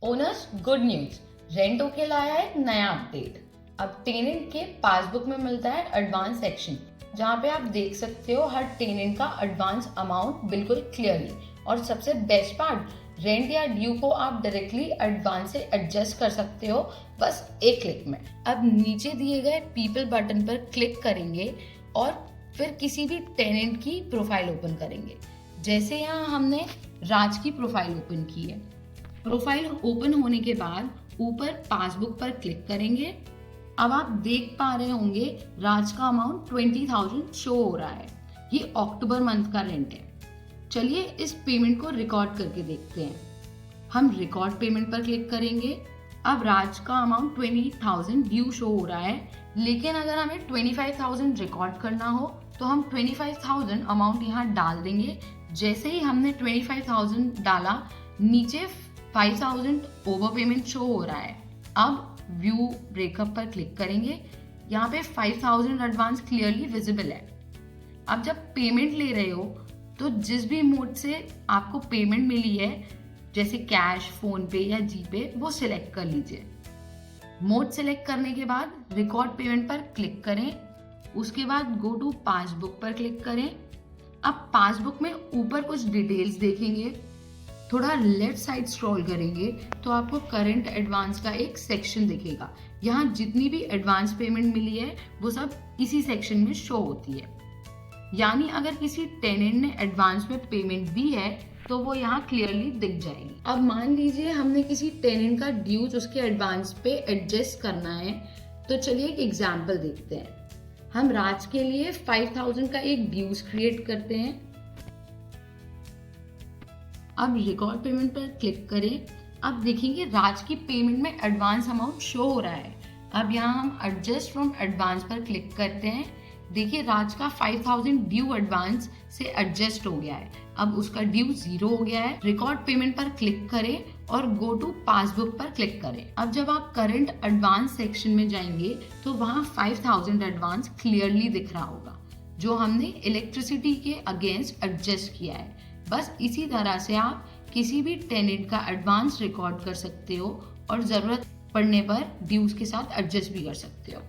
Owners good news, रेंटो के लाया है एक नया अपडेट। अब टेनेंट के पासबुक में मिलता है एडवांस सेक्शन, जहाँ पे आप देख सकते हो हर टेनेंट का एडवांस अमाउंट बिल्कुल क्लियरली। और सबसे बेस्ट पार्ट, रेंट या ड्यू को आप डायरेक्टली एडवांस से एडजस्ट कर सकते हो बस एक क्लिक में। अब नीचे दिए गए पीपल बटन पर क्लिक करेंगे और फिर किसी भी टेनेंट की प्रोफाइल ओपन करेंगे। जैसे यहाँ हमने राज की प्रोफाइल ओपन की है। प्रोफाइल ओपन होने के बाद ऊपर पासबुक पर क्लिक करेंगे। अब आप देख पा रहे होंगे राज का अमाउंट 20,000 शो हो रहा है। ये अक्टूबर मंथ का रेंट है। चलिए इस पेमेंट को रिकॉर्ड करके देखते हैं। हम रिकॉर्ड पेमेंट पर क्लिक करेंगे। अब राज का अमाउंट 20,000 ड्यू शो हो रहा है, लेकिन अगर हमें 25,000 रिकॉर्ड करना हो तो हम 25,000 अमाउंट यहाँ डाल देंगे। जैसे ही हमने 25,000 डाला, नीचे 5,000 ओवर पेमेंट शो हो रहा है। अब व्यू ब्रेकअप पर क्लिक करेंगे। यहाँ पे 5,000 एडवांस क्लियरली विजिबल है। अब जब पेमेंट ले रहे हो तो जिस भी मोड से आपको पेमेंट मिली है, जैसे कैश, फोन पे या जी पे, वो सिलेक्ट कर लीजिए। मोड सिलेक्ट करने के बाद रिकॉर्ड पेमेंट पर क्लिक करें। उसके बाद गो टू पासबुक पर क्लिक करें। अब पासबुक में ऊपर कुछ डिटेल्स देखेंगे। थोड़ा लेफ्ट साइड स्क्रॉल करेंगे तो आपको करंट एडवांस का एक सेक्शन दिखेगा। यहाँ जितनी भी एडवांस पेमेंट मिली है वो सब इसी सेक्शन में शो होती है। यानी अगर किसी टेनेंट ने एडवांस में पेमेंट दी है तो वो यहाँ क्लियरली दिख जाएगी। अब मान लीजिए हमने किसी टेनेंट का ड्यूज उसके एडवांस पे एडजस्ट करना है, तो चलिए एक एग्जाम्पल देखते हैं। हम राज के लिए 5,000 का एक ड्यूज क्रिएट करते हैं। अब रिकॉर्ड पेमेंट पर क्लिक करें। अब देखेंगे राज की पेमेंट में एडवांस अमाउंट शो हो रहा है। अब यहाँ हम एडजस्ट फ्रॉम एडवांस पर क्लिक करते हैं। देखिए राज का 5,000 ड्यू एडवांस से एडजस्ट हो गया है। अब उसका ड्यू 0 हो गया है। रिकॉर्ड पेमेंट पर क्लिक करें और गो टू पासबुक पर क्लिक करें। अब जब आप करंट एडवांस सेक्शन में जाएंगे तो वहाँ 5,000 एडवांस क्लियरली दिख रहा होगा, जो हमने इलेक्ट्रिसिटी के अगेंस्ट एडजस्ट किया है। बस इसी तरह से आप किसी भी टेनेंट का एडवांस रिकॉर्ड कर सकते हो और ज़रूरत पड़ने पर ड्यूज के साथ एडजस्ट भी कर सकते हो।